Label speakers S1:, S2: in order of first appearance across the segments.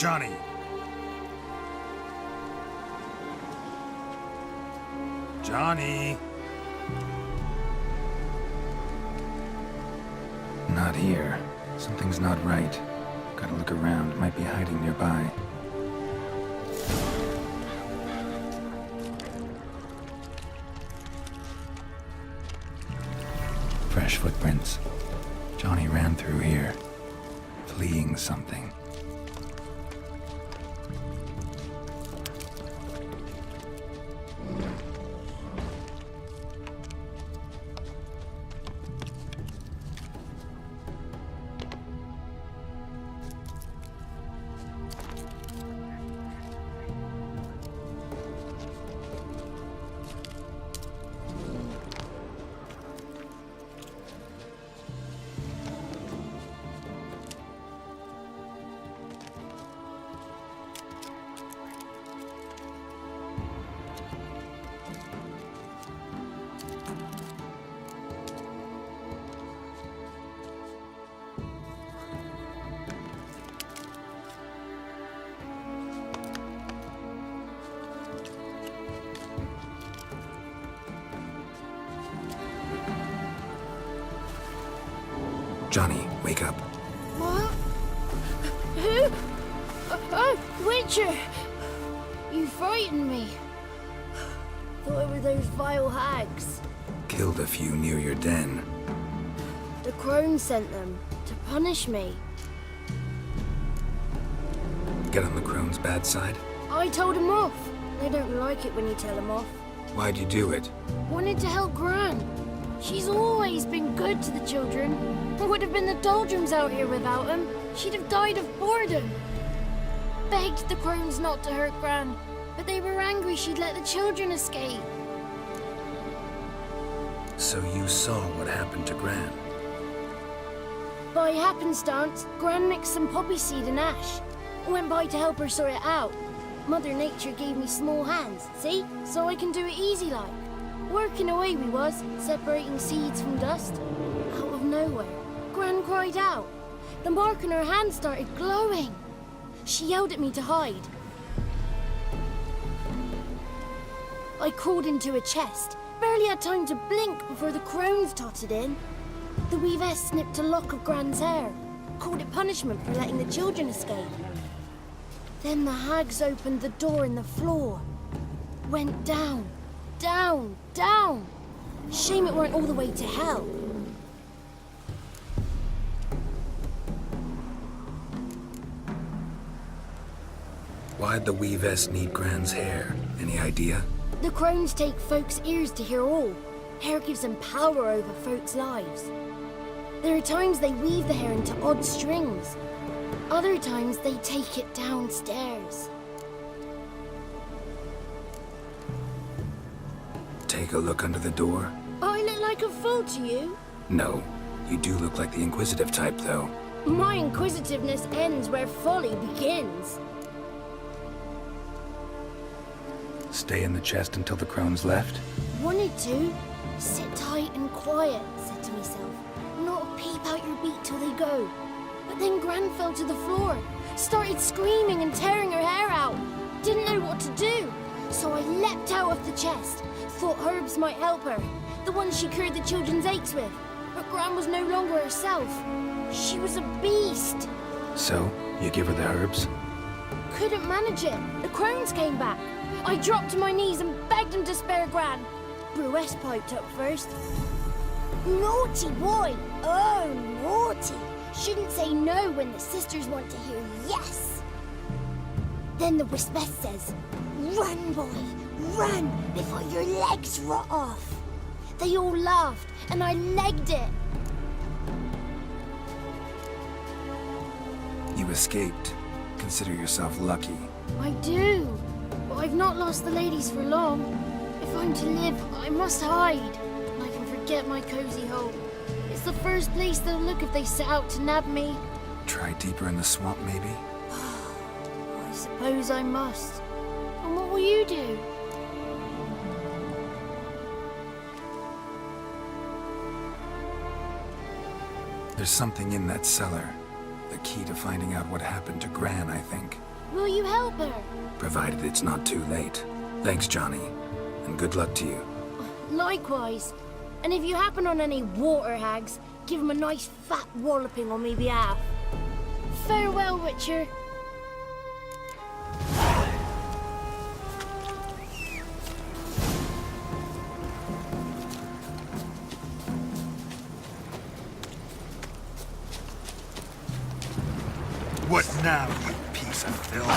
S1: Johnny! Johnny!
S2: Not here. Something's not right. Gotta look around. Might be hiding nearby. Fresh footprints. Johnny ran through here, fleeing something. Johnny, wake up.
S3: What? Who? Oh, Witcher! You frightened me. Thought it were those vile hags.
S2: Killed a few near your den.
S3: The crone sent them to punish me.
S2: Get on the crone's bad side?
S3: I told them off. They don't like it when you tell them off.
S2: Why'd you do it?
S3: Wanted to help Gran. She's always been good to the children. It would have been the doldrums out here without him. She'd have died of boredom. Begged the crones not to hurt Gran, but they were angry she'd let the children escape.
S2: So you saw what happened to Gran?
S3: By happenstance, Gran mixed some poppy seed and ash. Went by to help her sort it out. Mother Nature gave me small hands, see? So I can do it easy like. Working away we was, separating seeds from dust. Out of nowhere, Gran cried out. The mark on her hand started glowing. She yelled at me to hide. I crawled into a chest. Barely had time to blink before the crones totted in. The weavess snipped a lock of Gran's hair. Called it punishment for letting the children escape. Then the hags opened the door in the floor. Went down, down, down. Shame it weren't all the way to hell.
S2: Why'd the weavess need Gran's hair? Any idea?
S3: The crones take folks' ears to hear all. Hair gives them power over folks' lives. There are times they weave the hair into odd strings. Other times they take it downstairs.
S2: Take a look under the door?
S3: I look like a fool to you?
S2: No. You do look like the inquisitive type, though.
S3: My inquisitiveness ends where folly begins.
S2: Stay in the chest until the crone's left?
S3: Wanted to. Sit tight and quiet, said to myself. Not a peep out your beat till they go. But then Gran fell to the floor. Started screaming and tearing her hair out. Didn't know what to do. So I leapt out of the chest. Thought herbs might help her. The ones she cured the children's aches with. But Gran was no longer herself. She was a beast.
S2: So, you give her the herbs?
S3: Couldn't manage it. The crones came back. I dropped to my knees and begged him to spare Gran. Bruess piped up first. Naughty boy! Oh, naughty! Shouldn't say no when the sisters want to hear yes. Then the Wispess says, run, boy, run before your legs rot off. They all laughed and I legged it.
S2: You escaped. Consider yourself lucky.
S3: I do, but I've not lost the ladies for long. If I'm to live, I must hide. And I can forget my cozy home. It's the first place they'll look if they set out to nab me.
S2: Try deeper in the swamp, maybe?
S3: I suppose I must. And what will you do?
S2: There's something in that cellar. The key to finding out what happened to Gran, I think.
S3: Will you help her?
S2: Provided it's not too late. Thanks, Johnny. And good luck to you.
S3: Likewise. And if you happen on any water hags, give them a nice fat walloping on me behalf. Farewell, Witcher.
S1: What now, you piece of filth?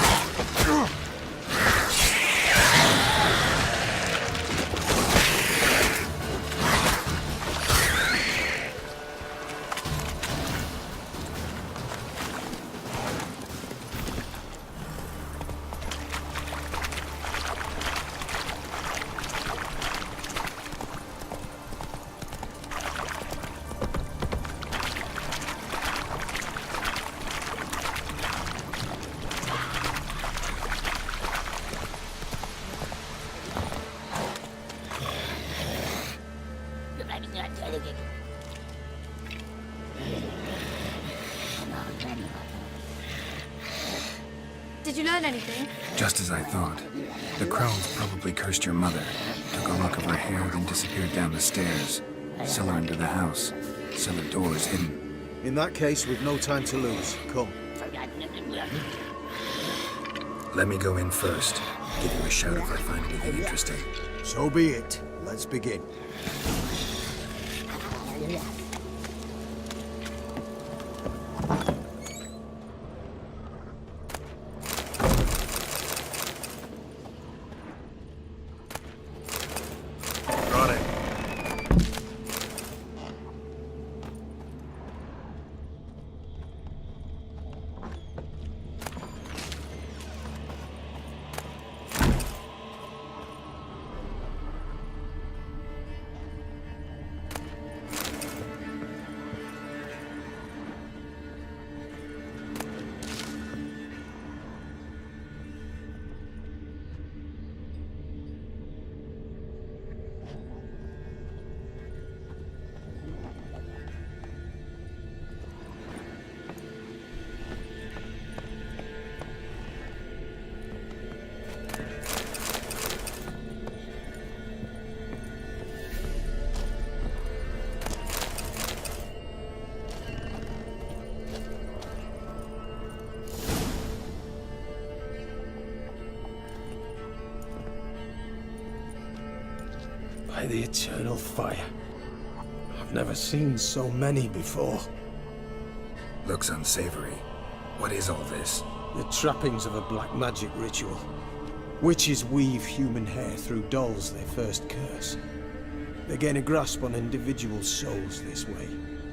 S4: Did you learn anything?
S2: Just as I thought. The crones probably cursed your mother, took a lock of her hair, then disappeared down the stairs. Cellar into the house. Cellar doors hidden.
S5: In that case, we've no time to lose. Come.
S2: Let me go in first. Give you a shout if I find anything interesting.
S5: So be it. Let's begin.
S1: Got it.
S6: By the eternal fire. I've never seen so many before.
S2: Looks unsavory. What is all this?
S6: The trappings of a black magic ritual. Witches weave human hair through dolls they first curse. They gain a grasp on individual souls this way.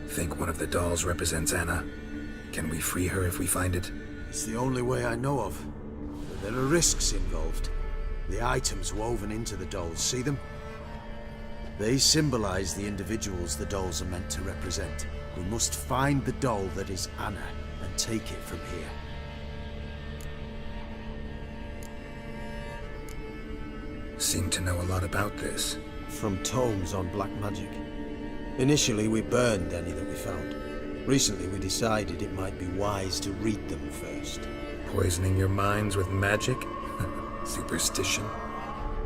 S2: Think one of the dolls represents Anna? Can we free her if we find it?
S5: It's the only way I know of. But there are risks involved. The items woven into the dolls, see them? They symbolize the individuals the dolls are meant to represent. We must find the doll that is Anna and take it from here.
S2: Seem to know a lot about this.
S6: From tomes on black magic. Initially, we burned any that we found. Recently, we decided it might be wise to read them first.
S2: Poisoning your minds with magic? Superstition?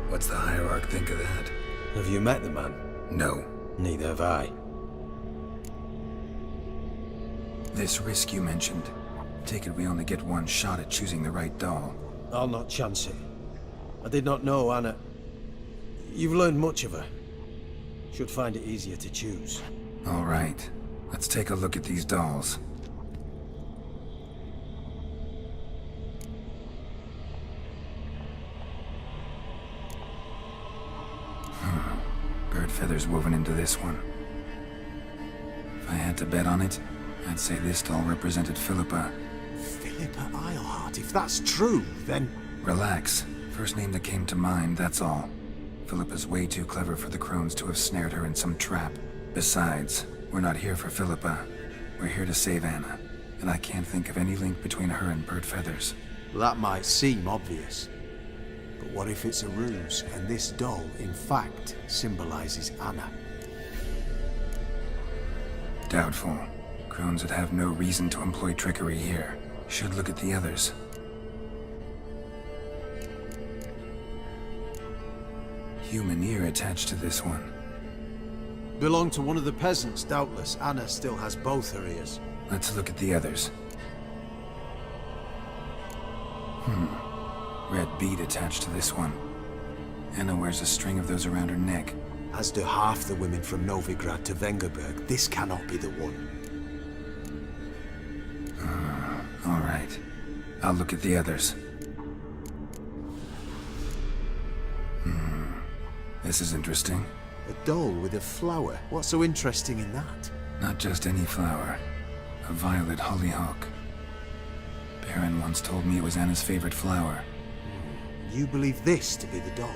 S2: What's the Hierarch think of that?
S6: Have you met the man?
S2: No.
S6: Neither have I.
S2: This risk you mentioned. Take it we only get one shot at choosing the right doll.
S6: I'll not chance it. I did not know Anna. You've learned much of her. Should find it easier to choose.
S2: All right. Let's take a look at these dolls. Bird feathers woven into this one. If I had to bet on it, I'd say this doll represented Philippa.
S5: Philippa Eilhart, if that's true, then...
S2: Relax. First name that came to mind, that's all. Philippa's way too clever for the crones to have snared her in some trap. Besides, we're not here for Philippa. We're here to save Anna. And I can't think of any link between her and Bird Feathers.
S5: That might seem obvious. But what if it's a ruse, and this doll, in fact, symbolizes Anna?
S2: Doubtful. Crones would have no reason to employ trickery here. Should look at the others. Human ear attached to this one.
S5: Belonged to one of the peasants, doubtless. Anna still has both her ears.
S2: Let's look at the others. Red bead attached to this one. Anna wears a string of those around her neck.
S5: As do half the women from Novigrad to Vengerberg. This cannot be the one.
S2: All right. I'll look at the others. This is interesting.
S5: A doll with a flower. What's so interesting in that?
S2: Not just any flower. A violet hollyhock. Baron once told me it was Anna's favorite flower.
S5: You believe this to be the doll?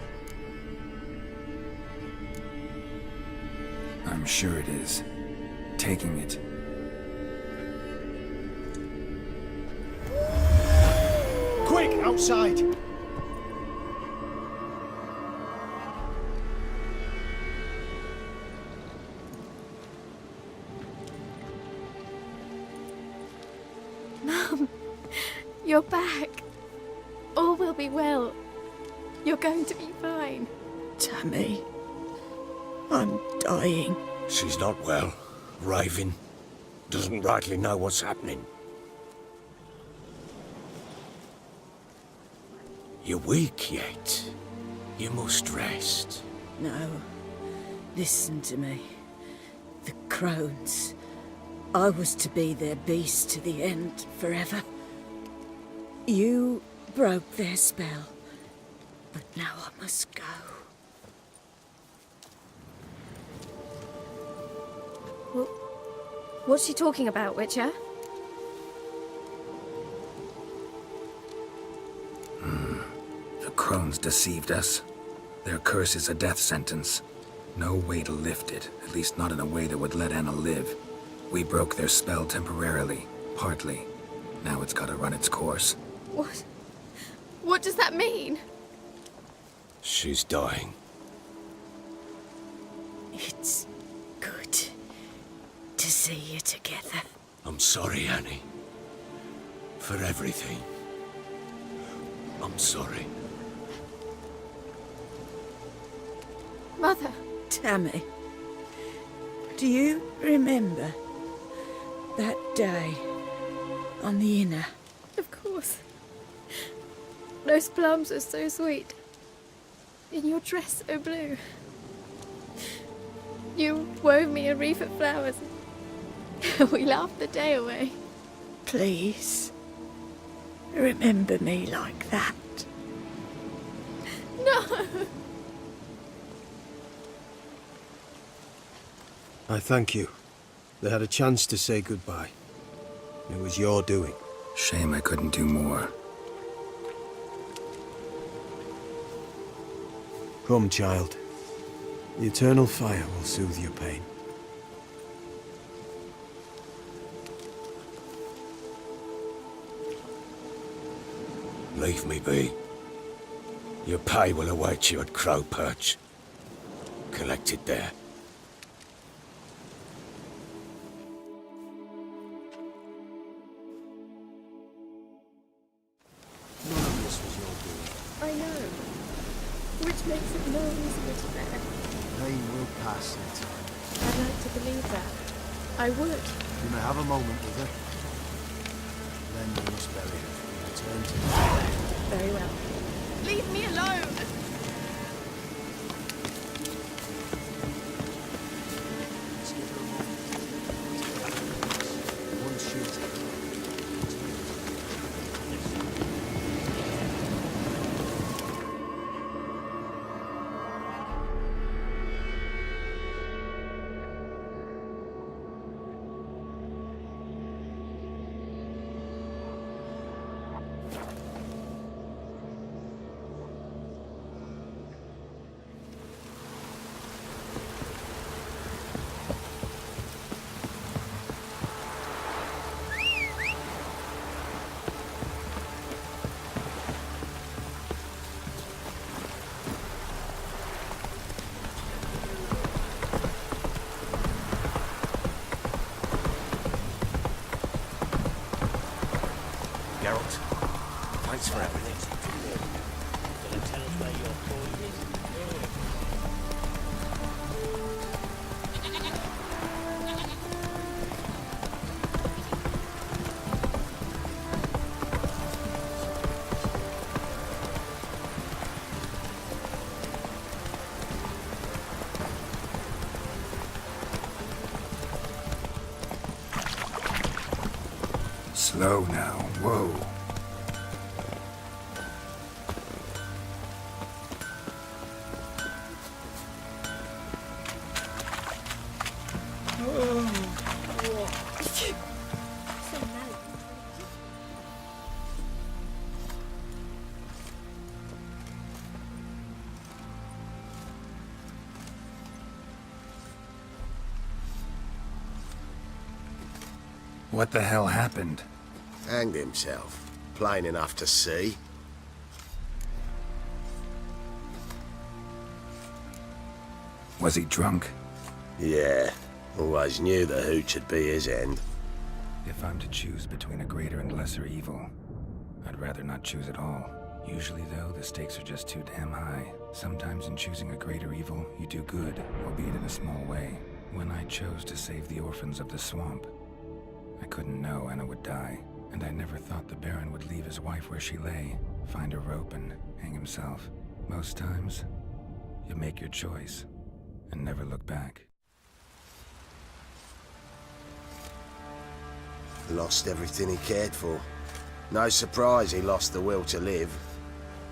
S2: I'm sure it is. Taking it.
S6: Quick, outside!
S4: Mum, you're back. All will be well. You're going to be fine.
S7: Tammy, I'm dying.
S8: She's not well. Raving. Doesn't rightly know what's happening. You're weak yet. You must rest.
S7: No, listen to me. The crones. I was to be their beast to the end, forever. You broke their spell, but now I must go.
S4: What's she talking about, Witcher?
S2: The crones deceived us. Their curse is a death sentence. No way to lift it, at least not in a way that would let Anna live. We broke their spell temporarily, partly. Now it's gotta run its course.
S4: What? What does that mean?
S8: She's dying.
S7: It's good to see you together.
S8: I'm sorry, Annie. For everything. I'm sorry.
S4: Mother.
S7: Tammy, do you remember that day on the Inner?
S4: Of course. Those plums are so sweet. And your dress so blue. You wove me a wreath of flowers. We laughed the day away.
S7: Please, remember me like that.
S4: No!
S6: I thank you. They had a chance to say goodbye. It was your doing.
S2: Shame I couldn't do more.
S6: Come, child. The eternal fire will soothe your pain.
S8: Leave me be. Your pay will await you at Crow Perch. Collect it there.
S5: None of this was your doing.
S4: I know. Which makes it more easier to bear.
S5: Pain will pass in time.
S4: I'd like to believe that. I would.
S5: You may have a moment with her. Then you must bury her. Return to her.
S4: Very well. Leave me alone!
S5: Let's give her a moment. One shooting.
S1: Geralt, thanks for everything.
S2: Slow now. Whoa. What the hell happened?
S9: Hanged himself. Plain enough to see.
S2: Was he drunk?
S9: Yeah. Always knew the hooch would be his end.
S2: If I'm to choose between a greater and lesser evil, I'd rather not choose at all. Usually, though, the stakes are just too damn high. Sometimes in choosing a greater evil, you do good, albeit in a small way. When I chose to save the orphans of the swamp, I couldn't know Anna would die, and I never thought the Baron would leave his wife where she lay, find a rope and hang himself. Most times, you make your choice and never look back.
S9: Lost everything he cared for. No surprise he lost the will to live.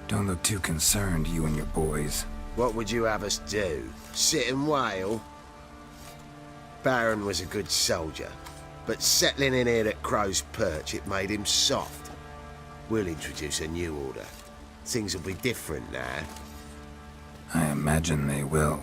S2: Don't look too concerned, you and your boys.
S9: What would you have us do? Sit and wail? Baron was a good soldier, but settling in here at Crow's Perch, it made him soft. We'll introduce a new order. Things will be different now.
S2: I imagine they will.